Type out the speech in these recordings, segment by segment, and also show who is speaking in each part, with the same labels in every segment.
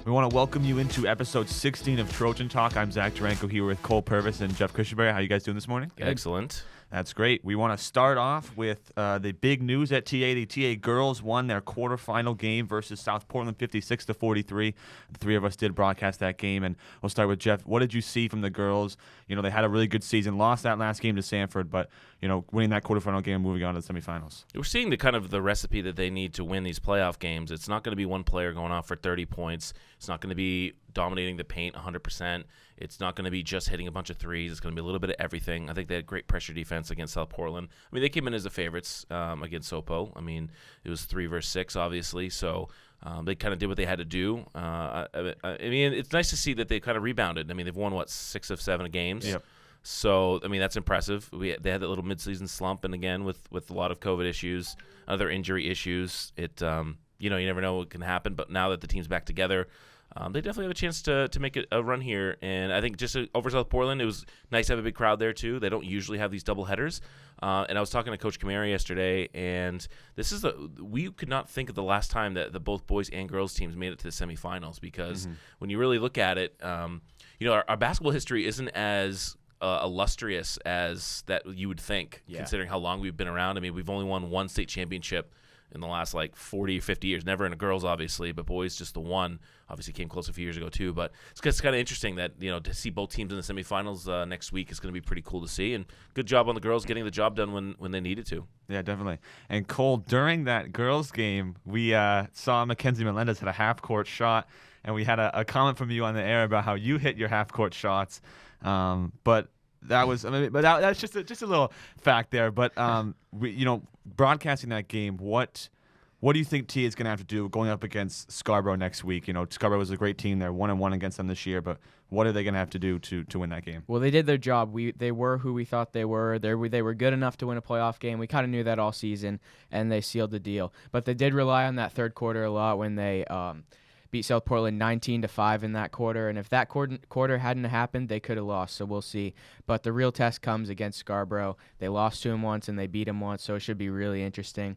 Speaker 1: We want to welcome you into episode 16 of Trojan Talk. I'm Zach Duranko here with Cole Purvis and Jeff Cushionberry. How you guys doing this morning?
Speaker 2: Good. Excellent.
Speaker 1: That's great. We want to start off with the big news at TA. The TA girls won their quarterfinal game versus South Portland 56-43. The three of us did broadcast that game, and we'll start with Jeff. What did you see from the girls? You know, they had a really good season, lost that last game to Sanford, but, you know, winning that quarterfinal game and moving on to the semifinals.
Speaker 2: We're seeing the recipe that they need to win these playoff games. It's not going to be one player going off for 30 points. It's not going to be dominating the paint 100%. It's not going to be just hitting a bunch of threes. It's going to be a little bit of everything. I think they had great pressure defense against South Portland. I mean, they came in as the favorites against Sopo. I mean, it was 3 versus 6, obviously. So they kind of did what they had to do. I mean, it's nice to see that they kind of rebounded. I mean, they've won, 6 of 7 games?
Speaker 1: Yep.
Speaker 2: So, I mean, that's impressive. They had that little midseason slump, and again, with a lot of COVID issues, other injury issues, you never know what can happen. But now that the team's back together, they definitely have a chance to make a run here. And I think just over South Portland, it was nice to have a big crowd there, too. They don't usually have these double headers. And I was talking to Coach Kamara yesterday, and we could not think of the last time that both boys and girls teams made it to the semifinals, because when you really look at it, our basketball history isn't as illustrious as that you would think, considering how long we've been around. I mean, we've only won one state championship in the last 40 or 50 years. Never in a girls, obviously, but boys just the one. Obviously came close a few years ago too, but it's kind of interesting that, to see both teams in the semifinals next week is going to be pretty cool to see. And good job on the girls getting the job done when they needed to.
Speaker 1: Yeah, definitely. And Cole, during that girls game, we saw Mackenzie Melendez hit a half-court shot, and we had a comment from you on the air about how you hit your half-court shots. But that was, that's just a little fact there. But broadcasting that game, what do you think TA is going to have to do going up against Scarborough next week? Scarborough was a great team. They're 1-1 against them this year, but what are they going to have to do to win that game?
Speaker 3: Well, they did their job. They were who we thought they were. They were good enough to win a playoff game. We kind of knew that all season, and they sealed the deal. But they did rely on that third quarter a lot when they beat South Portland 19-5 in that quarter, and if that quarter hadn't happened, they could have lost, so we'll see. But the real test comes against Scarborough. They lost to him once, and they beat him once, so it should be really interesting.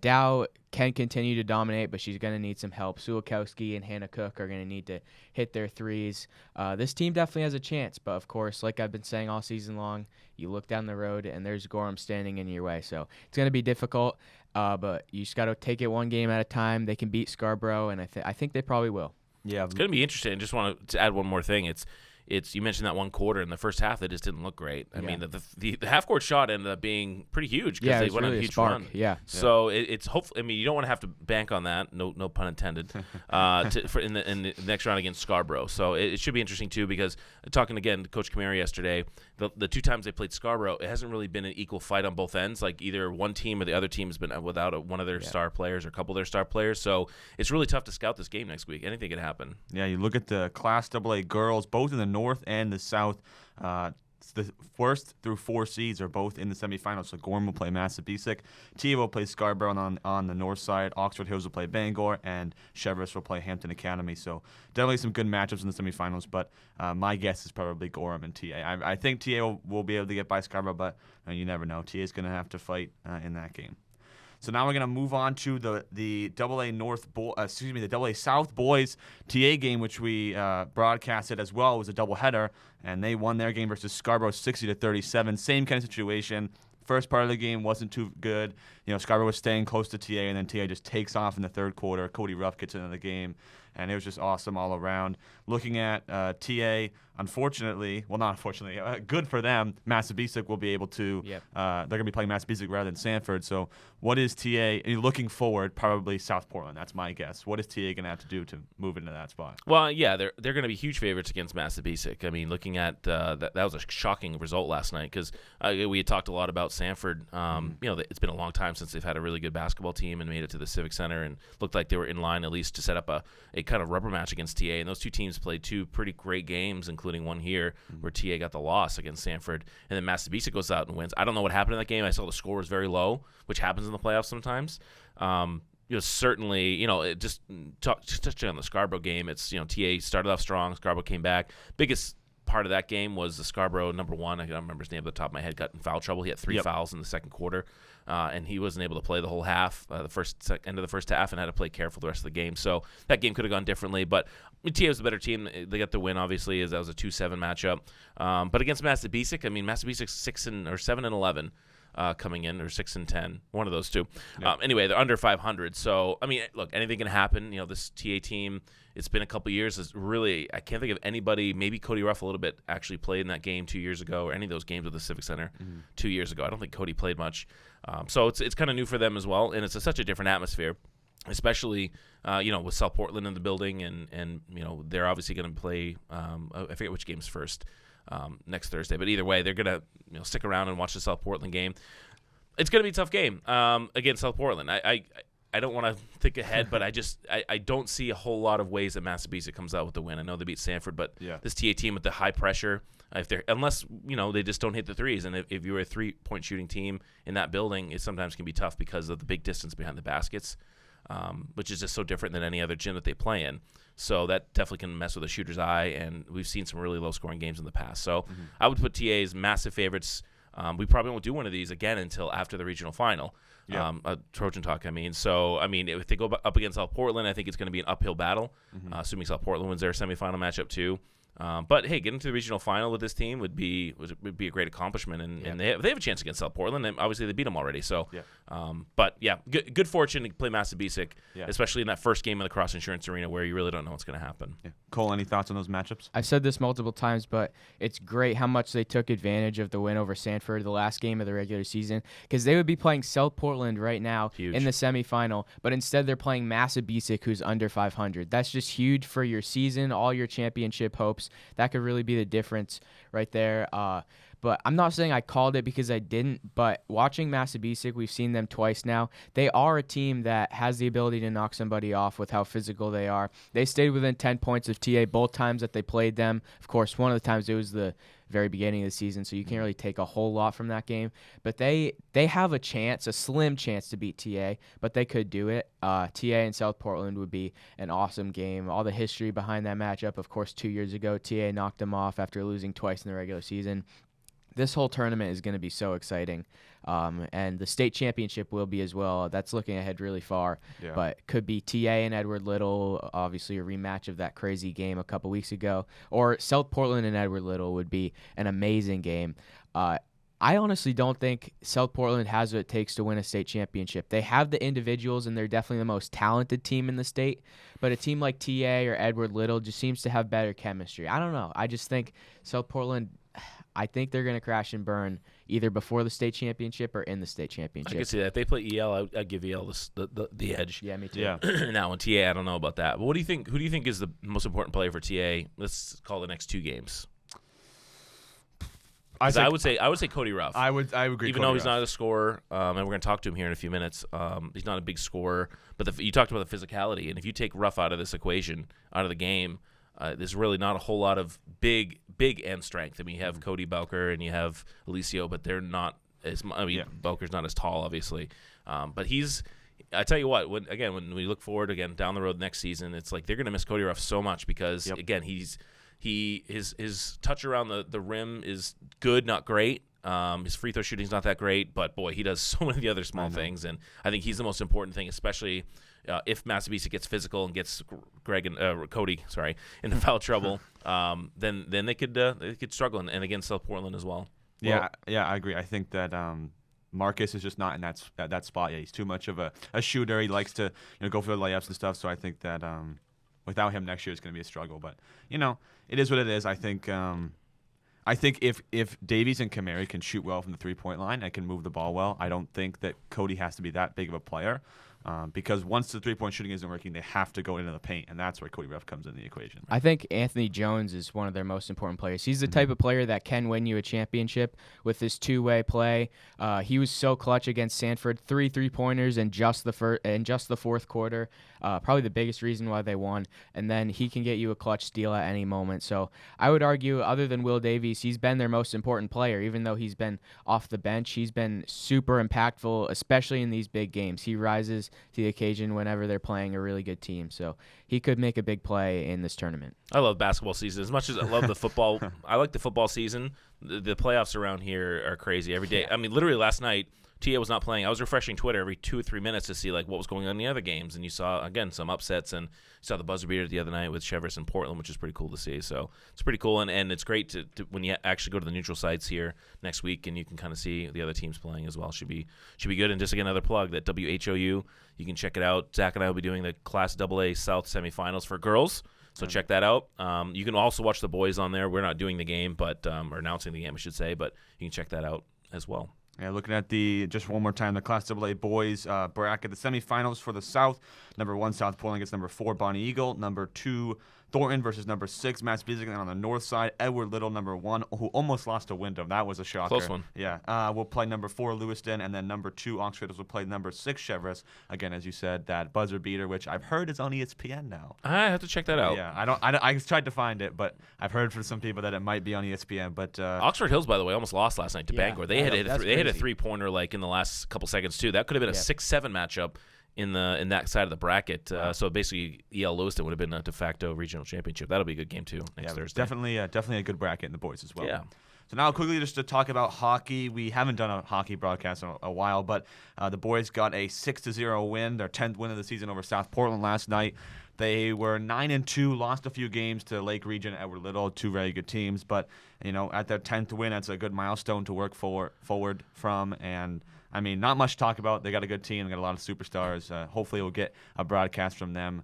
Speaker 3: Dow can continue to dominate, but she's going to need some help. Sulikowski and Hannah Cook are going to need to hit their threes. This team definitely has a chance, but of course, like I've been saying all season long, you look down the road, and there's Gorham standing in your way, so it's going to be difficult. But you just got to take it one game at a time. They can beat Scarborough, and I think they probably will.
Speaker 2: Yeah, it's going to be interesting. I just want to add one more thing. It's you mentioned that one quarter in the first half that just didn't look great. I mean, the half court shot ended up being pretty huge because they went on a huge run.
Speaker 3: Yeah.
Speaker 2: So it's hopefully. I mean, you don't want to have to bank on that. No pun intended. In the next round against Scarborough. So it should be interesting too, because talking again to Coach Kamara yesterday, the 2 times they played Scarborough, it hasn't really been an equal fight on both ends. Like either one team or the other team has been without one of their star players or a couple of their star players. So it's really tough to scout this game next week. Anything could happen.
Speaker 1: Yeah, you look at the Class AA girls, both in the North and the South. The first through 4 seeds are both in the semifinals. So Gorham will play Massabesic, TA will play Scarborough on the north side, Oxford Hills will play Bangor, and Cheverus will play Hampton Academy. So definitely some good matchups in the semifinals, but my guess is probably Gorham and TA. I think TA will be able to get by Scarborough, but you never know. TA is going to have to fight in that game. So now we're going to move on to the AA South Boys TA game, which we broadcasted as well. It was a doubleheader, and they won their game versus Scarborough 60-37. Same kind of situation. First part of the game wasn't too good. Scarborough was staying close to TA, and then TA just takes off in the third quarter. Cody Ruff gets into the game, and it was just awesome all around. Looking at TA, good for them. Massabesic will be able to. They're going to be playing Massabesic rather than Sanford. So, what is TA looking forward? Probably South Portland. That's my guess. What is TA going to have to do to move into that spot?
Speaker 2: Well, yeah, they're going to be huge favorites against Massabesic. I mean, looking at that was a shocking result last night because we had talked a lot about Sanford. It's been a long time since they've had a really good basketball team and made it to the Civic Center and looked like they were in line at least to set up a kind of rubber match against TA. And those 2 teams played 2 pretty great games, including one here where TA got the loss against Sanford, and then Massabesic goes out and wins. I don't know what happened in that game. I saw the score was very low, which happens in the playoffs sometimes. Certainly, just touching on the Scarborough game, it's TA started off strong, Scarborough came back. Biggest part of that game was the Scarborough number one. I don't remember his name at the top of my head. Got in foul trouble. He had 3 fouls in the second quarter, and he wasn't able to play the whole half, end of the first half, and had to play careful the rest of the game. So that game could have gone differently. But TA was the better team. They got the win, obviously, as that was a 2-7 matchup. But against Massabesic, I mean, Massabesic's 7-11. Coming in, or 6-10, one of those two.
Speaker 1: Yeah.
Speaker 2: Anyway, they're under 500. So, I mean, look, anything can happen. This TA team, it's been a couple years. It's really, I can't think of anybody, maybe Cody Ruff a little bit, actually played in that game 2 years ago, or any of those games at the Civic Center 2 years ago. I don't think Cody played much. So it's kind of new for them as well, and it's such a different atmosphere, especially, with South Portland in the building, and they're obviously going to play, I forget which game's first. Next Thursday, but either way, they're gonna stick around and watch the South Portland game. It's gonna be a tough game against South Portland. I don't want to think ahead, but I don't see a whole lot of ways that Massabesic comes out with the win. I know they beat Sanford, but this TA team with the high pressure, unless they just don't hit the threes, and if you're a 3-point shooting team in that building, it sometimes can be tough because of the big distance behind the baskets, which is just so different than any other gym that they play in. So that definitely can mess with a shooter's eye, and we've seen some really low-scoring games in the past. So I would put TA's massive favorites. We probably won't do one of these again until after the regional final, Trojan Talk, I mean. So, I mean, if they go up against South Portland, I think it's going to be an uphill battle, assuming South Portland wins their semifinal matchup too. But hey, getting to the regional final with this team would be a great accomplishment, and they have a chance against South Portland. And obviously, they beat them already. So, but yeah, good fortune to play Massabesic, especially in that first game of the Cross Insurance Arena where you really don't know what's going to happen.
Speaker 1: Yeah. Cole, any thoughts on those matchups?
Speaker 3: I've said this multiple times, but it's great how much they took advantage of the win over Sanford, the last game of the regular season, because they would be playing South Portland right now in the semifinal, but instead they're playing Massabesic, who's under 500. That's just huge for your season, all your championship hopes. That could really be the difference right there. But I'm not saying I called it because I didn't, but watching Massabesic, we've seen them twice now. They are a team that has the ability to knock somebody off with how physical they are. They stayed within 10 points of TA both times that they played them. Of course, one of the times it was the very beginning of the season, so you can't really take a whole lot from that game. But they have a chance, a slim chance to beat TA, but they could do it. TA and South Portland would be an awesome game. All the history behind that matchup, of course, 2 years ago, TA knocked them off after losing twice in the regular season. This whole tournament is going to be so exciting, and the state championship will be as well. That's looking ahead really far, but could be TA and Edward Little, obviously a rematch of that crazy game a couple weeks ago, or South Portland and Edward Little would be an amazing game. I honestly don't think South Portland has what it takes to win a state championship. They have the individuals, and they're definitely the most talented team in the state, but a team like TA or Edward Little just seems to have better chemistry. I don't know. I just think South Portland, I think they're going to crash and burn either before the state championship or in the state championship.
Speaker 2: I can see that. If they play EL, I'd give EL the edge.
Speaker 3: Yeah, me too.
Speaker 1: Yeah.
Speaker 2: Now, in TA, I don't know about that. But what do you think? Who do you think is the most important player for TA? Let's call the next 2 games. I would say Cody Ruff.
Speaker 1: I would agree.
Speaker 2: Even though he's not a scorer, and we're going to talk to him here in a few minutes. He's not a big scorer, but you talked about the physicality, and if you take Ruff out of this equation, out of the game, there's really not a whole lot of big end strength. I mean, you have Cody Bowker and you have Alicio, but they're not as. Bowker's not as tall, obviously, but he's. I tell you what, when we look forward again down the road next season, it's like they're going to miss Cody Ruff so much because again his touch around the rim is good, not great. His free throw shooting's not that great, but boy, he does so many of the other small things, and I think he's the most important thing, especially if Massabesic gets physical and gets Cody into foul trouble. Then they could struggle, and against South Portland as well.
Speaker 1: Yeah, I agree. I think that Marcus is just not in that spot yet. He's too much of a shooter. He likes to go for the layups and stuff. So I think that without him next year, it's going to be a struggle. But it is what it is. I think if Davies and Kamari can shoot well from the 3-point line and can move the ball well, I don't think that Cody has to be that big of a player. Because once the 3-point shooting isn't working, they have to go into the paint, and that's where Cody Ruff comes in the equation.
Speaker 3: I think Anthony Jones is one of their most important players. He's the type of player that can win you a championship with his two-way play. He was so clutch against Sanford, 3 3-pointers in just the fourth quarter. Probably the biggest reason why they won. And then he can get you a clutch steal at any moment. So I would argue, other than Will Davies, he's been their most important player. Even though he's been off the bench, he's been super impactful, especially in these big games. He rises to the occasion whenever they're playing a really good team. So he could make a big play in this tournament.
Speaker 2: I love basketball season as much as I love the football. I like the football season. The playoffs around here are crazy every day. I mean, literally last night, TA was not playing. I was refreshing Twitter every 2 or 3 minutes to see like what was going on in the other games, and you saw again some upsets, and you saw the buzzer beater the other night with Chevrolet and Portland, which is pretty cool to see. So it's pretty cool, and it's great to when you actually go to the neutral sites here next week, and you can kind of see the other teams playing as well. Should be good. And just again, another plug that WHOU, you can check it out. Zach and I will be doing the Class AA South semifinals for girls. So check that out. You can also watch the boys on there. We're not doing the game, but or announcing the game, I should say, but you can check that out as well.
Speaker 1: Yeah, looking at just one more time, the Class AA boys bracket, the semifinals for the South. Number 1, South Portland against number 4, Bonnie Eagle. Number 2, Thornton versus number 6, Massabesic. And on the north side, Edward Little, number 1, who almost lost to Wyndham. That was a shocker.
Speaker 2: Close one.
Speaker 1: Yeah. We'll play number 4, Lewiston, and then number 2, Oxford will play number 6, Chevrolet. Again, as you said, that buzzer beater, which I've heard is on ESPN now.
Speaker 2: I have to check that out.
Speaker 1: Yeah, I tried to find it, but I've heard from some people that it might be on ESPN. But
Speaker 2: Oxford Hills, by the way, almost lost last night to Bangor. They hit a 3-pointer like in the last couple seconds too. That could have been a 6-7 matchup in that side of the bracket. So basically, EL Lewiston would have been a de facto regional championship. That'll be a good game too next Thursday.
Speaker 1: Definitely a good bracket in the boys as well.
Speaker 2: Yeah.
Speaker 1: So now quickly just to talk about hockey. We haven't done a hockey broadcast in a while, but the boys got a 6-0 win, their 10th win of the season over South Portland last night. They were 9-2, lost a few games to Lake Region and Edward Little, 2 very good teams. But, at their 10th win, that's a good milestone to work forward from. And, I mean, not much to talk about. They got a good team. They got a lot of superstars. Hopefully we'll get a broadcast from them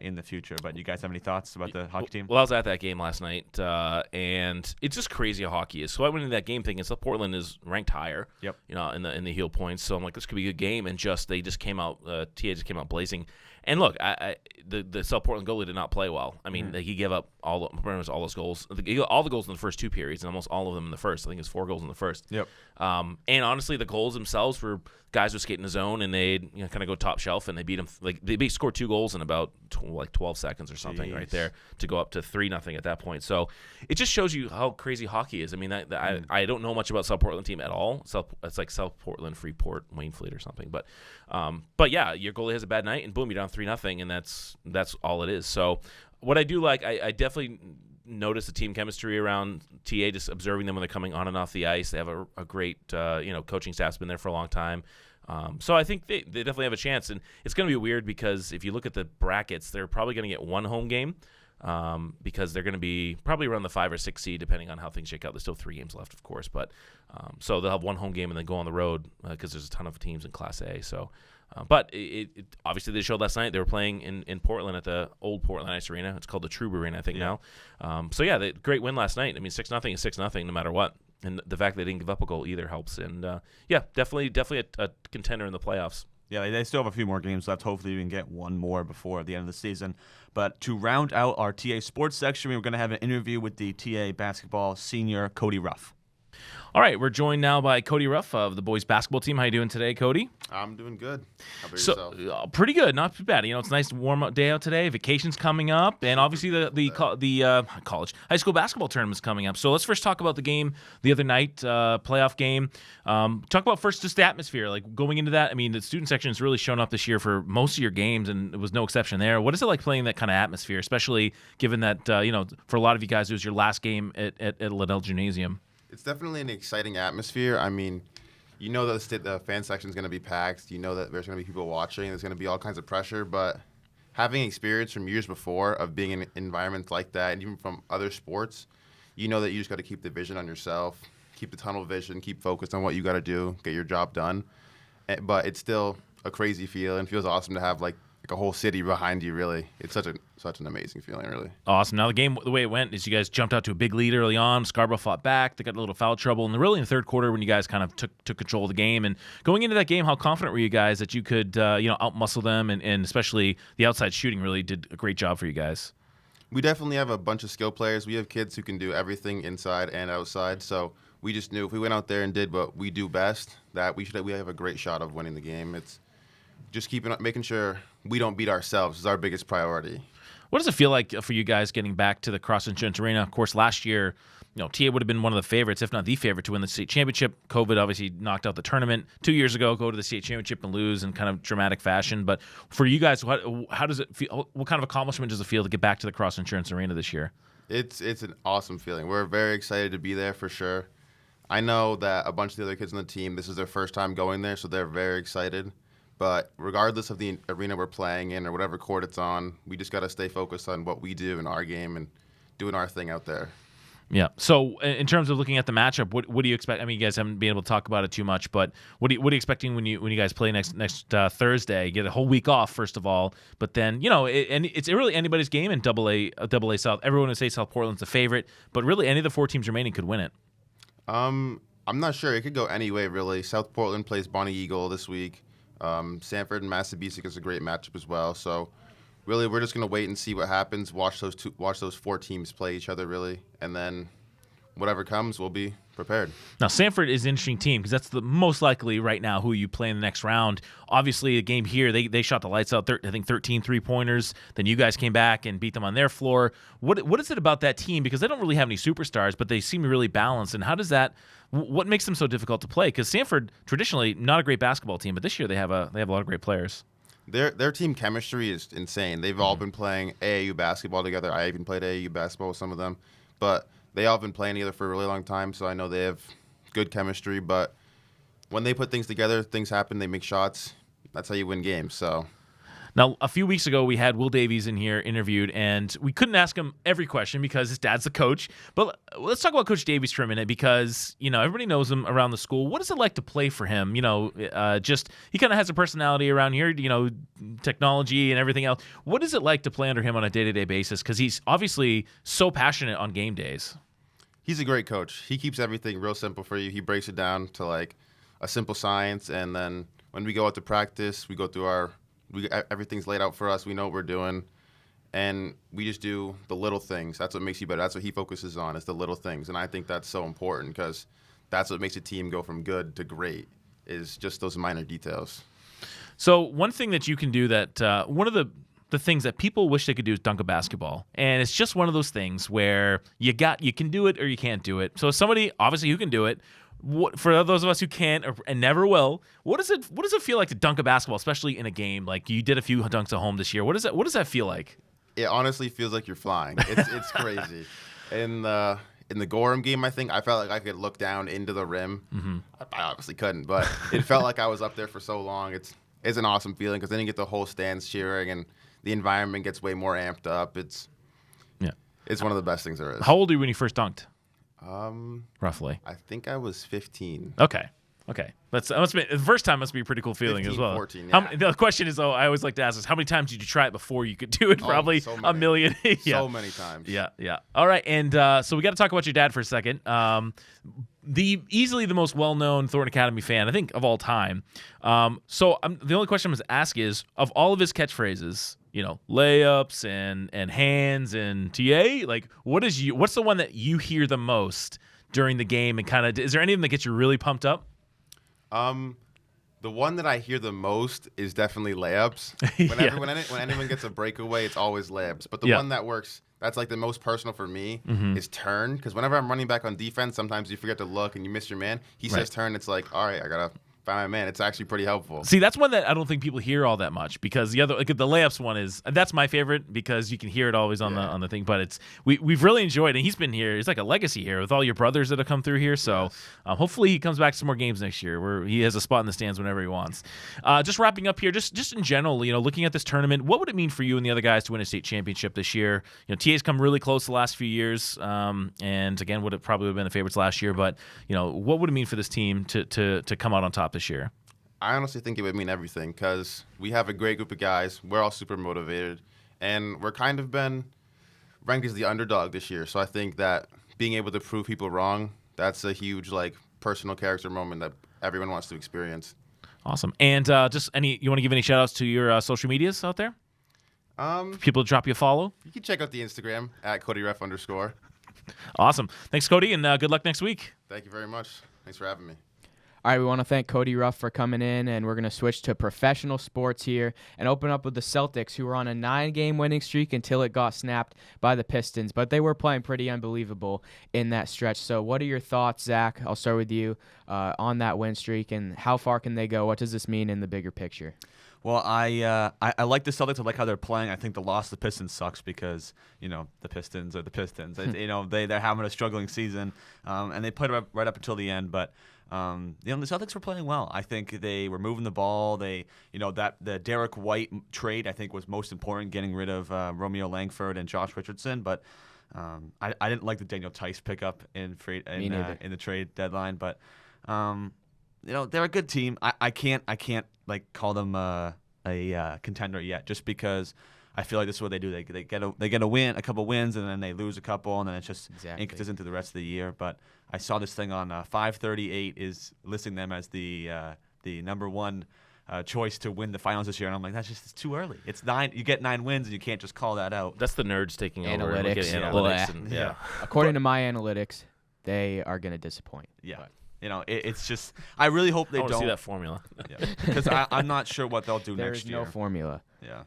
Speaker 1: in the future. But you guys have any thoughts about the hockey team?
Speaker 2: Well, I was at that game last night, and it's just crazy how hockey is. So I went into that game thinking South Portland is ranked higher,
Speaker 1: Yep.
Speaker 2: In the heel points. So I'm like, this could be a good game, and they just came out. TA just came out blazing. And look, the South Portland goalie did not play well. I mean, he gave up pretty much all those goals. All the goals in the first 2 periods, and almost all of them in the first. I think it's 4 goals in the first.
Speaker 1: Yep.
Speaker 2: And honestly, the goals themselves were guys who skate in the zone, and they'd kind of go top shelf, and they beat them. Like they scored 2 goals in about 12 seconds or something right there to go up to 3-0 at that point. So it just shows you how crazy hockey is. I mean, I don't know much about South Portland team at all. It's like South Portland, Freeport, Waynefleet or something. But yeah, your goalie has a bad night, and boom, you're down 3-0, and that's all it is. So what I do like, I definitely notice the team chemistry around TA, just observing them when they're coming on and off the ice. They have a great coaching staff's been there for a long time. So I think they definitely have a chance. And it's going to be weird because if you look at the brackets, they're probably going to get 1 home game because they're going to be probably around the 5 or 6 seed, depending on how things shake out. There's still 3 games left, of course. But so they'll have 1 home game and then go on the road because there's a ton of teams in Class A. So, but it obviously they showed last night they were playing in Portland at the old Portland Ice Arena. It's called the Trube Arena, I think now. So yeah, great win last night. I mean, 6-0 is 6-0 no matter what. And the fact that they didn't give up a goal either helps. And yeah, definitely a contender in the playoffs.
Speaker 1: Yeah, they still have a few more games left. Hopefully we can get 1 more before the end of the season. But to round out our TA sports section, we're going to have an interview with the TA basketball senior, Cody Ruff.
Speaker 2: All right, we're joined now by Cody Ruff of the boys basketball team. How you doing today, Cody?
Speaker 4: I'm doing good. How about yourself?
Speaker 2: Pretty good, not too bad. It's a nice warm up day out today. Vacation's coming up, and obviously the college high school basketball tournament's coming up. So let's first talk about the game the other night, playoff game. Talk about first just the atmosphere, like going into that. I mean, the student section has really shown up this year for most of your games, and it was no exception there. What is it like playing that kind of atmosphere, especially given that for a lot of you guys it was your last game at Liddell Gymnasium?
Speaker 4: It's definitely an exciting atmosphere. I mean, the fan section is going to be packed. You know that there's going to be people watching. There's going to be all kinds of pressure. But having experience from years before of being in environments like that, and even from other sports, you know that you just got to keep the vision on yourself, keep the tunnel vision, keep focused on what you got to do, get your job done. But it's still a crazy feel, and feels awesome to have like a whole city behind you, really. It's such an amazing feeling, really.
Speaker 2: Awesome. Now, the game, the way it went is you guys jumped out to a big lead early on. Scarborough fought back. They got a little foul trouble. And really in the third quarter when you guys kind of took control of the game. And going into that game, how confident were you guys that you could, outmuscle them? And especially the outside shooting really did a great job for you guys.
Speaker 4: We definitely have a bunch of skill players. We have kids who can do everything inside and outside. So we just knew if we went out there and did what we do best, that we have a great shot of winning the game. It's just making sure we don't beat ourselves is our biggest priority.
Speaker 5: What does it feel like for you guys getting back to the Cross Insurance Arena? Of course, last year, TA would have been one of the favorites, if not the favorite, to win the state championship. COVID obviously knocked out the tournament. 2 years ago, go to the state championship and lose in kind of dramatic fashion. But for you guys, how does it feel? What kind of accomplishment does it feel to get back to the Cross Insurance Arena this year?
Speaker 4: It's an awesome feeling. We're very excited to be there for sure. I know that a bunch of the other kids on the team, this is their first time going there, so they're very excited. But regardless of the arena we're playing in or whatever court it's on, we just got to stay focused on what we do in our game and doing our thing out there.
Speaker 5: Yeah. So in terms of looking at the matchup, what do you expect? I mean, you guys haven't been able to talk about it too much, but what are you expecting when you guys play next Thursday? You get a whole week off, first of all, but then it's really anybody's game in Double A South. Everyone would say South Portland's the favorite, but really any of the 4 teams remaining could win it.
Speaker 4: I'm not sure. It could go any way, really. South Portland plays Bonnie Eagle this week. Sanford and Massabesic is a great matchup as well. So, really, we're just gonna wait and see what happens. Watch those 4 teams play each other, really, and then whatever comes, we'll be prepared.
Speaker 5: Now, Sanford is an interesting team because that's the most likely right now who you play in the next round. Obviously, a game here, they shot the lights out. I think 13 3-pointers. Then you guys came back and beat them on their floor. What is it about that team? Because they don't really have any superstars, but they seem really balanced. And how does that? What makes them so difficult to play? Because Sanford traditionally not a great basketball team, but this year they have a lot of great players.
Speaker 4: Their team chemistry is insane. They've all been playing AAU basketball together. I even played AAU basketball with some of them, but they all have been playing together for a really long time, so I know they have good chemistry. But when they put things together, things happen. They make shots. That's how you win games. So.
Speaker 5: Now, a few weeks ago, we had Will Davies in here interviewed, and we couldn't ask him every question because his dad's the coach. But let's talk about Coach Davies for a minute because, everybody knows him around the school. What is it like to play for him? He kind of has a personality around here, technology and everything else. What is it like to play under him on a day-to-day basis? Because he's obviously so passionate on game days.
Speaker 4: He's a great coach. He keeps everything real simple for you. He breaks it down to like a simple science, and then when we go out to practice, we go through everything's laid out for us. We know what we're doing, and we just do the little things. That's what makes you better. That's what he focuses on, is the little things, and I think that's so important because that's what makes a team go from good to great, is just those minor details.
Speaker 5: So one thing that you can do that one of the things that people wish they could do is dunk a basketball, and it's just one of those things where you can do it or you can't do it. So somebody obviously who can do it. For those of us who can't and never will, what does it feel like to dunk a basketball, especially in a game? Like you did a few dunks at home this year. What does that feel like?
Speaker 4: It honestly feels like you're flying. It's crazy. In the Gorham game, I think I felt like I could look down into the rim. Mm-hmm. I obviously couldn't, but it felt like I was up there for so long. It's an awesome feeling because then you get the whole stands cheering and the environment gets way more amped up. It's one of the best things there is.
Speaker 5: How old were you when you first dunked? Roughly.
Speaker 4: I think I was 15.
Speaker 5: Okay. The first time must be a pretty cool feeling
Speaker 4: 15,
Speaker 5: as well.
Speaker 4: 14, yeah.
Speaker 5: The question is, though, I always like to ask this: how many times did you try it before you could do it? Probably
Speaker 4: so
Speaker 5: a million. Yeah.
Speaker 4: So many times.
Speaker 5: Yeah. All right, and so we got to talk about your dad for a second. Easily the most well-known Thornton Academy fan, I think, of all time. So the only question I'm going to ask is, of all of his catchphrases, layups and hands and TA, like what's the one that you hear the most during the game, and kind of is there any of them that gets you really pumped up?
Speaker 4: The one that I hear the most is definitely layups. When anyone gets a breakaway, it's always layups. But the one that works, that's like the most personal for me, is turn. Because whenever I'm running back on defense, sometimes you forget to look and you miss your man. He says turn, it's like, all right, I got to find my man. It's actually pretty helpful.
Speaker 5: See, that's one that I don't think people hear all that much, because the layups one that's my favorite because you can hear it always on the thing. But we've really enjoyed it. He's been here. He's like a legacy here with all your brothers that have come through here. So hopefully he comes back to some more games next year where he has a spot in the stands whenever he wants. Just wrapping up here, just in general, looking at this tournament, what would it mean for you and the other guys to win a state championship this year? TA's come really close the last few years, and again, would it probably have been the favorites last year? But what would it mean for this team to come out on top this year?
Speaker 4: I honestly think it would mean everything because we have a great group of guys. We're all super motivated, and we're kind of been ranked as the underdog this year. So I think that being able to prove people wrong, that's a huge personal character moment that everyone wants to experience.
Speaker 5: Awesome. And you want to give any shout outs to your social medias out there? People to drop you a follow?
Speaker 4: You can check out the Instagram at Cody Ruff _.
Speaker 5: Awesome. Thanks, Cody, and good luck next week.
Speaker 4: Thank you very much. Thanks for having me.
Speaker 3: All right, we want to thank Cody Ruff for coming in, and we're going to switch to professional sports here and open up with the Celtics, who were on a 9-game winning streak until it got snapped by the Pistons. But they were playing pretty unbelievable in that stretch. So what are your thoughts, Zach? I'll start with you on that win streak, and how far can they go? What does this mean in the bigger picture?
Speaker 1: Well, I like the Celtics. I like how they're playing. I think the loss to the Pistons sucks because, the Pistons are the Pistons. They're having a struggling season, and they played right up until the end. But, the Celtics were playing well. I think they were moving the ball. The Derek White trade, I think, was most important, getting rid of Romeo Langford and Josh Richardson. But I didn't like the Daniel Tice pickup in the trade deadline. But they're a good team. I can't call them a contender yet, just because I feel like this is what they do. They get a couple wins, and then they lose a couple, and then it's just inconsistent through the rest of the year. But I saw this thing on 538 is listing them as the number one choice to win the finals this year, and I'm like, it's too early. It's 9. You get 9 wins, and you can't just call that out.
Speaker 2: That's the nerds taking over.
Speaker 3: Analytics.
Speaker 2: Yeah.
Speaker 3: According to my analytics, they are going to disappoint.
Speaker 1: Yeah. It's just I really hope they
Speaker 2: I want to
Speaker 1: don't
Speaker 2: see that formula.
Speaker 1: because I'm not sure what they'll do next year.
Speaker 3: There's no formula.
Speaker 1: Yeah.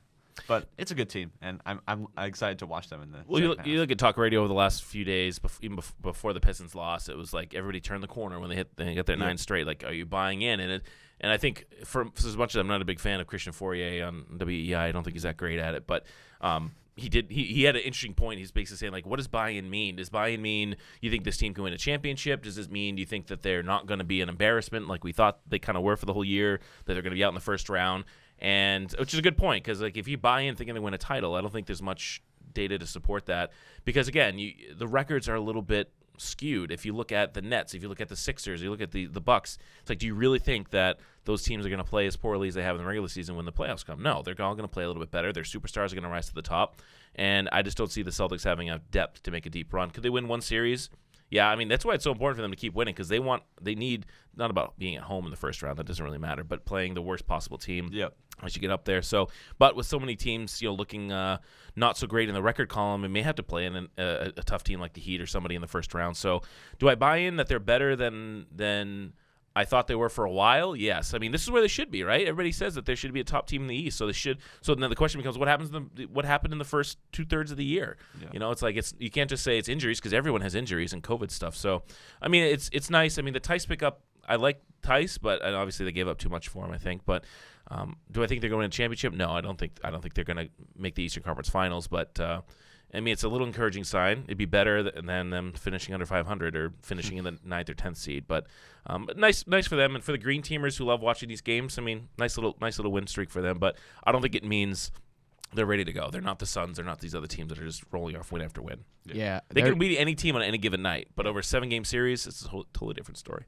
Speaker 1: But it's a good team, and I'm excited to watch them in the.
Speaker 2: Well, you look at talk radio over the last few days, even before the Pistons lost. It was like everybody turned the corner when they get their 9 straight. Like, are you buying in? And I think for as much as I'm not a big fan of Christian Fourier on WEI, I don't think he's that great at it. But he had an interesting point. He's basically saying, like, what does buy-in mean? Does buy-in mean you think this team can win a championship? Does this mean do you think that they're not going to be an embarrassment like we thought they kind of were for the whole year, that they're going to be out in the first round? And which is a good point, because like if you buy in thinking they win a title, I don't think there's much data to support that, because again, the records are a little bit skewed. If you look at the Nets, if you look at the Sixers, you look at the Bucks, it's like, do you really think that those teams are going to play as poorly as they have in the regular season when the playoffs come? No, they're all going to play a little bit better. Their superstars are going to rise to the top, and I just don't see the Celtics having enough depth to make a deep run. Could they win one series? Yeah, I mean, that's why it's so important for them to keep winning, because they need, not about being at home in the first round, that doesn't really matter, but playing the worst possible team as you get up there. So, but with so many teams, looking not so great in the record column, it may have to play in a tough team like the Heat or somebody in the first round. So, do I buy in that they're better than I thought they were for a while? Yes. I mean, this is where they should be, right? Everybody says that there should be a top team in the East, so they should. So then the question becomes, what happened in the first 2/3 of the year? Yeah. It's like you can't just say it's injuries, because everyone has injuries and COVID stuff. So, I mean, it's nice. I mean, the Tice pickup, I like Tice, but obviously they gave up too much for him, I think. But do I think they're going to win a championship? No, I don't think they're going to make the Eastern Conference Finals, but. I mean, it's a little encouraging sign. It'd be better than them finishing under 500 or finishing in the 9th or 10th seed. But nice for them, and for the Green Teamers who love watching these games. I mean, nice little win streak for them. But I don't think it means they're ready to go. They're not the Suns. They're not these other teams that are just rolling off win after win.
Speaker 3: Yeah,
Speaker 2: they can beat any team on any given night. But over a 7-game series, it's a totally different story.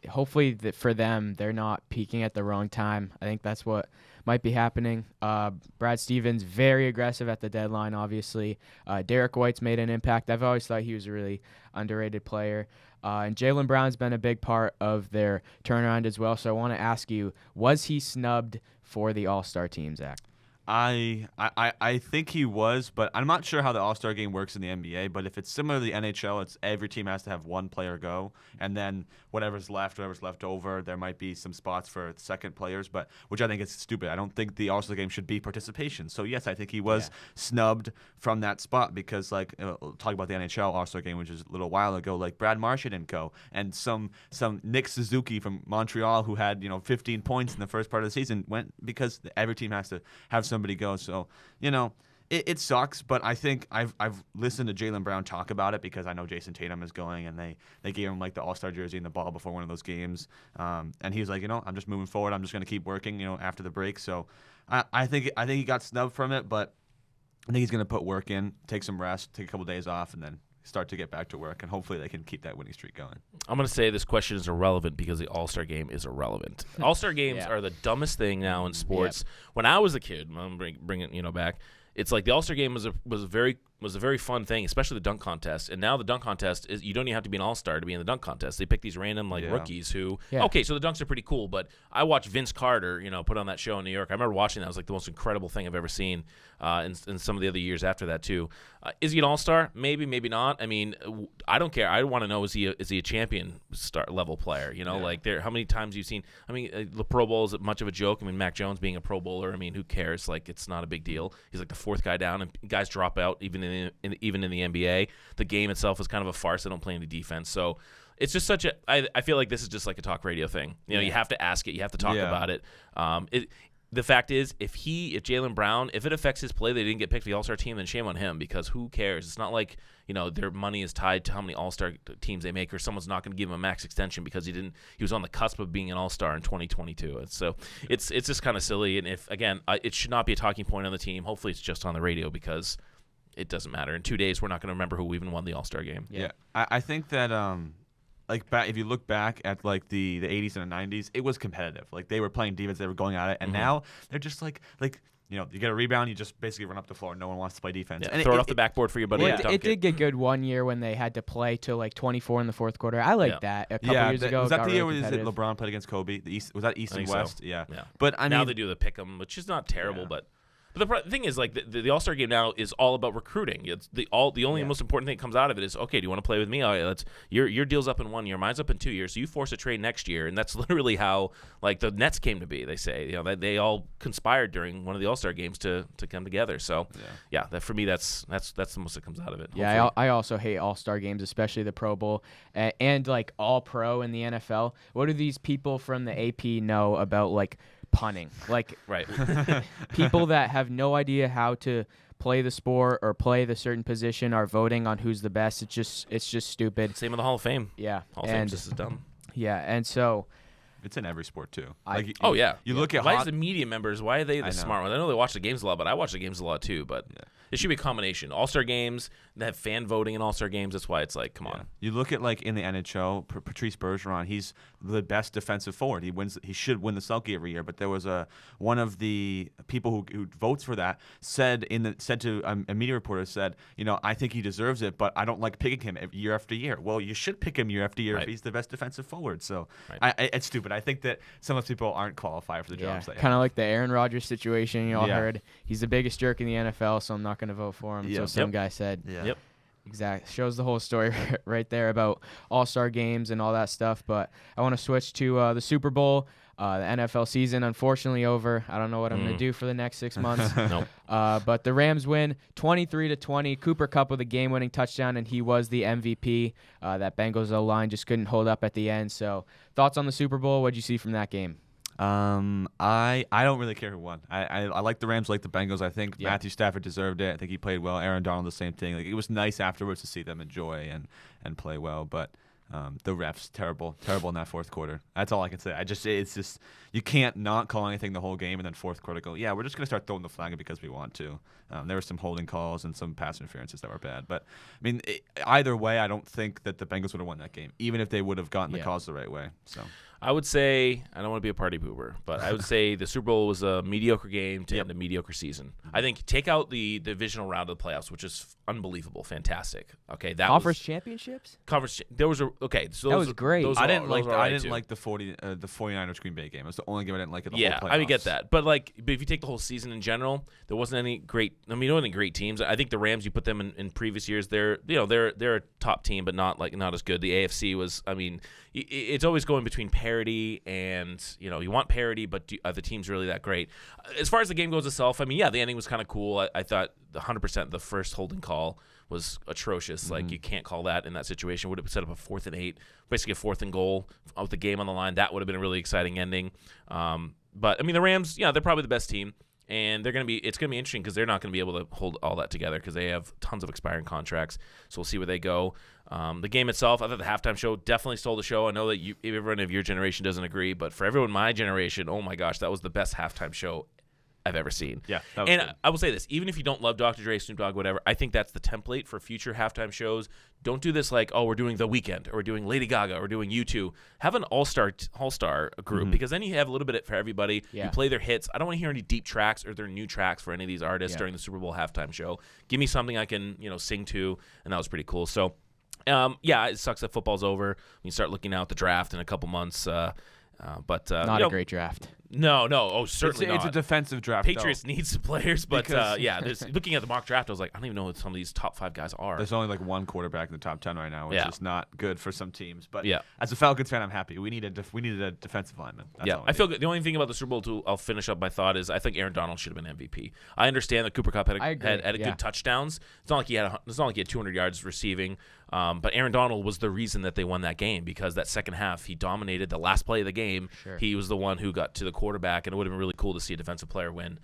Speaker 3: Hopefully for them, they're not peaking at the wrong time. I think that's what might be happening. Brad Stevens, very aggressive at the deadline, obviously. Derek White's made an impact. I've always thought he was a really underrated player. And Jaylen Brown's been a big part of their turnaround as well. So I want to ask you, was he snubbed for the All-Star team, Zach?
Speaker 1: I think he was, but I'm not sure how the All-Star game works in the NBA. But if it's similar to the NHL, it's every team has to have one player go, and then whatever's left over, there might be some spots for second players, but which I think is stupid. I don't think the All-Star game should be participation. So yes, I think he was snubbed from that spot because, like, talk about the NHL All-Star game, which is a little while ago. Like Brad Marchand didn't go, and some Nick Suzuki from Montreal who had 15 points in the first part of the season went because every team has to have somebody go. So it sucks, but I think I've listened to Jaylen Brown talk about it because I know Jason Tatum is going, and they gave him like the All-Star jersey and the ball before one of those games, and he was like, I'm just moving forward. I'm just going to keep working, after the break. So I think he got snubbed from it, but I think he's going to put work in, take some rest, take a couple days off, and then start to get back to work, and hopefully they can keep that winning streak going.
Speaker 2: I'm going to say this question is irrelevant because the All-Star game is irrelevant. All-Star games are the dumbest thing now in sports. When I was a kid, I'm bringing back, it's like the All-Star game was was a very fun thing, especially the dunk contest. And now the dunk contest is you don't even have to be an all-star to be in the dunk contest. They pick these random rookies who okay, so the dunks are pretty cool. But I watched Vince Carter, put on that show in New York. I remember watching that. It was like the most incredible thing I've ever seen. In some of the other years after that too. Is he an all-star? Maybe, maybe not. I mean, I don't care. I want to know is he a champion star level player? Like how many times you've seen? I mean, the Pro Bowl is much of a joke. I mean, Mac Jones being a Pro Bowler. I mean, who cares? Like, it's not a big deal. He's like the fourth guy down, and guys drop out even in the NBA. The game itself is kind of a farce. They don't play any defense, so. It's just such a. I feel like this is just like a talk radio thing. You have to ask it. You have to talk about it. The fact is, if Jaylen Brown, if it affects his play, they didn't get picked for the All-Star team, then shame on him because who cares? It's not like their money is tied to how many All-Star teams they make, or someone's not going to give him a max extension because he was on the cusp of being an All-Star in 2022. It's just kind of silly. And if again, it should not be a talking point on the team. Hopefully, it's just on the radio because it doesn't matter. In 2 days, we're not going to remember who even won the All-Star game.
Speaker 1: Yeah, I think that if you look back at like the 80s and the 90s, it was competitive. Like they were playing defense, they were going at it, and now they're just like you get a rebound, you just basically run up the floor. No one wants to play defense.
Speaker 2: And throw it off the backboard for your buddy.
Speaker 3: Well, it did get good one year when they had to play till like 24 in the fourth quarter. I like that. A couple years ago,
Speaker 1: was that the year
Speaker 3: really
Speaker 1: that LeBron played against Kobe? Was that East and West?
Speaker 2: So.
Speaker 1: Yeah.
Speaker 2: Yeah.
Speaker 1: But I mean,
Speaker 2: now they do the pick'em, which is not terrible, but. But the thing is, like the All-Star game now is all about recruiting. It's the only most important thing that comes out of it is, okay, do you want to play with me? All right, your deal's up in 1 year, mine's up in 2 years. So you force a trade next year, and that's literally how like the Nets came to be. They say they all conspired during one of the All-Star games to come together. So that for me that's the most that comes out of it.
Speaker 3: Yeah, I also hate All-Star games, especially the Pro Bowl and like All Pro in the NFL. What do these people from the AP know about like punting? Like
Speaker 2: right.
Speaker 3: People that have no idea how to play the sport or play the certain position are voting on who's the best. It's just stupid.
Speaker 2: Same with the Hall of Fame.
Speaker 3: Yeah.
Speaker 2: Hall of Fame's just as dumb.
Speaker 3: Yeah, and so
Speaker 1: it's in every sport too. You look at
Speaker 2: why is the media members? Why are they the smart ones? I know they watch the games a lot, but I watch the games a lot too. But it should be a combination. All-Star games, they have fan voting in All-Star games. That's why it's like, come on.
Speaker 1: You look at like in the NHL, Patrice Bergeron. He's the best defensive forward. He should win the Selke every year. But there was one of the people who votes for that said to a media reporter said, I think he deserves it, but I don't like picking him year after year. Well, you should pick him year after year if he's the best defensive forward. So it's stupid. I think that some of those people aren't qualified for the jobs.
Speaker 3: Kind of like the Aaron Rodgers situation. You all heard he's the biggest jerk in the NFL, so I'm not going to vote for him. So some guy said.
Speaker 2: Yep.
Speaker 3: Exactly. Shows the whole story right there about All-Star games and all that stuff. But I want to switch to the Super Bowl. The NFL season, unfortunately, over. I don't know what I'm going to do for the next 6 months.
Speaker 2: Nope.
Speaker 3: But the Rams win 23-20. Cooper Kupp with a game-winning touchdown, and he was the MVP. That Bengals O-line just couldn't hold up at the end. So thoughts on the Super Bowl? What did you see from that game?
Speaker 1: I don't really care who won. I like the Rams, like the Bengals. I think Matthew Stafford deserved it. I think he played well. Aaron Donald, the same thing. Like it was nice afterwards to see them enjoy and play well. But the refs terrible in that fourth quarter. That's all I can say. It's just you can't not call anything the whole game and then fourth quarter go, we're just gonna start throwing the flag because we want to. There were some holding calls and some pass interferences that were bad. But I mean, either way, I don't think that the Bengals would have won that game, even if they would have gotten the calls the right way. So.
Speaker 2: I would say, I don't want to be a party pooper, but I would say the Super Bowl was a mediocre game to end a mediocre season. I think take out the divisional round of the playoffs, which is unbelievable, fantastic. Okay, that
Speaker 3: conference championships.
Speaker 2: There was So
Speaker 3: that was great.
Speaker 1: I didn't like the 49ers Green Bay game. It was the only game I didn't like of the whole playoffs.
Speaker 2: I get that, but if you take the whole season in general, there wasn't any great. I mean, there wasn't any great teams. I think the Rams, you put them in previous years, they're a top team, but not as good. The AFC was. I mean, it's always going between parity and you want parity, but are the teams really that great? As far as the game goes itself, I mean, the ending was kind of cool. I thought 100% the first holding call was atrocious. Like you can't call that in that situation. Would have set up a 4th and 8, basically a 4th and goal with the game on the line. That would have been a really exciting ending. But I mean, the Rams, they're probably the best team. And it's gonna be interesting because they're not gonna be able to hold all that together because they have tons of expiring contracts. So we'll see where they go. The game itself, I thought the halftime show definitely stole the show. I know that everyone of your generation doesn't agree, but for everyone in my generation, oh my gosh, that was the best halftime show I've ever seen.
Speaker 1: Yeah, that was
Speaker 2: and
Speaker 1: good.
Speaker 2: I will say this: even if you don't love Dr. Dre, Snoop Dogg, whatever, I think that's the template for future halftime shows. Don't do this like, oh, we're doing The Weeknd, or we're doing Lady Gaga, or we're doing U2. Have an all-star group, because then you have a little bit for everybody.
Speaker 3: Yeah.
Speaker 2: You play their hits. I don't want to hear any deep tracks or their new tracks for any of these artists during the Super Bowl halftime show. Give me something I can sing to, and that was pretty cool. So, it sucks that football's over. We can start looking out the draft in a couple months. But
Speaker 3: Not a great draft.
Speaker 2: No. Oh, certainly
Speaker 1: It's
Speaker 2: not.
Speaker 1: a defensive draft.
Speaker 2: Patriots need some players, but
Speaker 1: Because-
Speaker 2: looking at the mock draft, I was like, I don't even know what some of these top 5 guys are.
Speaker 1: There's only like one quarterback in the top 10 right now, which is not good for some teams. But as a Falcons fan, I'm happy. We needed a defensive lineman. That's all we
Speaker 2: I feel
Speaker 1: need.
Speaker 2: good. The only thing about the Super Bowl, too, I'll finish up my thought, is I think Aaron Donald should have been MVP. I understand that Cooper Kupp had good touchdowns. It's not like he had 200 yards receiving. But Aaron Donald was the reason that they won that game, because that second half he dominated the last play of the game.
Speaker 3: Sure.
Speaker 2: He was the one who got to the quarterback, and it would have been really cool to see a defensive player win,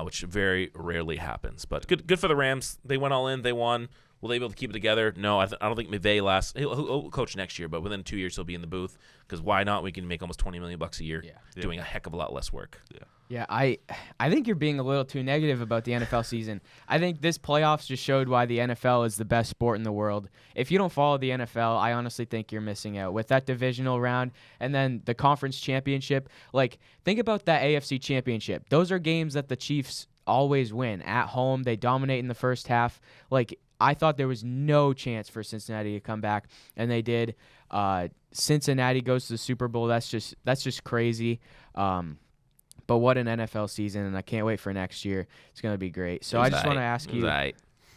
Speaker 2: which very rarely happens. But good for the Rams. They went all in. They won. Will they be able to keep it together? No, I don't think McVay lasts. He'll coach next year, but within 2 years he'll be in the booth, because why not? We can make almost $20 million a year doing a heck of a lot less work.
Speaker 3: Yeah, I think you're being a little too negative about the NFL season. I think this playoffs just showed why the NFL is the best sport in the world. If you don't follow the NFL, I honestly think you're missing out. With that divisional round and then the conference championship, like, think about that AFC championship. Those are games that the Chiefs always win. At home, they dominate in the first half. Like, I thought there was no chance for Cincinnati to come back, and they did. Cincinnati goes to the Super Bowl. That's just crazy. But what an NFL season, and I can't wait for next year. It's going to be great. So I just want to ask you.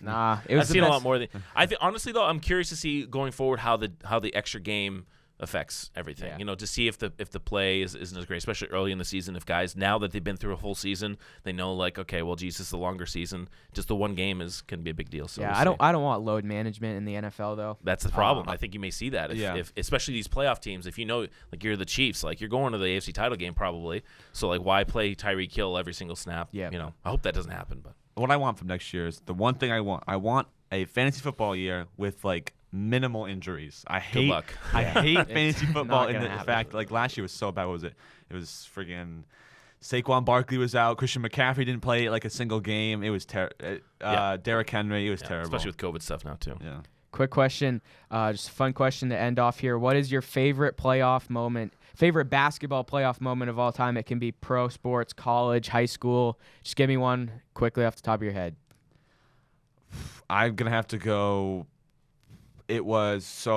Speaker 3: Nah, it was
Speaker 2: I've
Speaker 3: the
Speaker 2: seen
Speaker 3: best.
Speaker 2: a lot more than I think. Honestly, though, I'm curious to see going forward how the extra game affects everything.
Speaker 3: Yeah.
Speaker 2: To see if the play isn't as great, especially early in the season. If guys, now that they've been through a whole season, they know, like, okay, well, geez, this is a longer season. Just the one game can be a big deal. So
Speaker 3: Yeah,
Speaker 2: we'll see.
Speaker 3: I don't want load management in the NFL though.
Speaker 2: That's the problem. I think you may see that if especially these playoff teams. If like you're the Chiefs, like you're going to the AFC title game probably. So like, why play Tyreek Hill every single snap?
Speaker 3: Yeah.
Speaker 2: I hope that doesn't happen. But
Speaker 1: What I want from next year is the one thing I want. I want a fantasy football year with like minimal injuries. I hate
Speaker 2: luck.
Speaker 1: I hate fantasy football
Speaker 3: not
Speaker 1: in
Speaker 3: gonna
Speaker 1: the
Speaker 3: happen.
Speaker 1: fact like last year was so bad. What was it? It was friggin' Saquon Barkley was out. Christian McCaffrey didn't play like a single game. It was Derrick Henry. It was terrible.
Speaker 2: especially with COVID stuff now too.
Speaker 1: Yeah.
Speaker 3: Quick question, just a fun question to end off here. What is your favorite favorite basketball playoff moment of all time? It can be pro sports, college, high school. Just give me one quickly off the top of your head.
Speaker 1: I'm gonna have to go. It was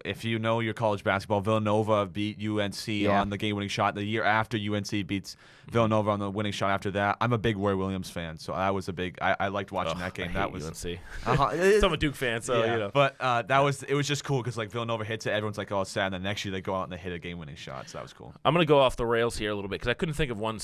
Speaker 1: if you know your college basketball, Villanova beat UNC on the game-winning shot. The year after UNC beats Villanova on the winning shot after that. I'm a big Roy Williams fan, so that was a big. I liked watching that game.
Speaker 2: I
Speaker 1: That
Speaker 2: hate
Speaker 1: was
Speaker 2: UNC.
Speaker 1: uh-huh.
Speaker 2: So I'm a Duke fan, so
Speaker 1: But it was just cool because like Villanova hits it, everyone's like, oh, it's sad. And then next year they go out and they hit a game-winning shot. So that was cool.
Speaker 2: I'm gonna go off the rails here a little bit because I couldn't think of one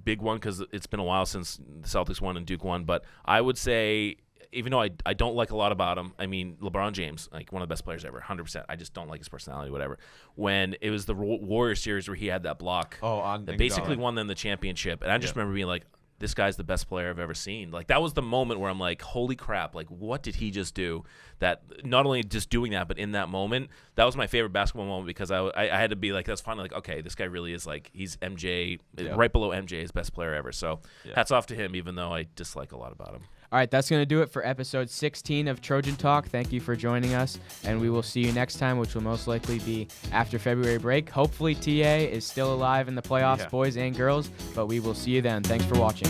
Speaker 2: big one because it's been a while since the Celtics won and Duke won. But I would say, even though I don't like a lot about him, I mean, LeBron James, like one of the best players ever, 100%. I just don't like his personality, whatever. When it was the Warriors series where he had that block that basically won them the championship, and I just remember being like, this guy's the best player I've ever seen. Like, that was the moment where I'm like, holy crap, like, what did he just do? That not only just doing that, but in that moment, that was my favorite basketball moment because I had to be like, that's finally like, okay, this guy really is like, he's MJ, right below MJ, his best player ever. So hats off to him, even though I dislike a lot about him.
Speaker 3: All right, that's going to do it for episode 16 of Trojan Talk. Thank you for joining us, and we will see you next time, which will most likely be after February break. Hopefully TA is still alive in the playoffs, boys and girls, but we will see you then. Thanks for watching.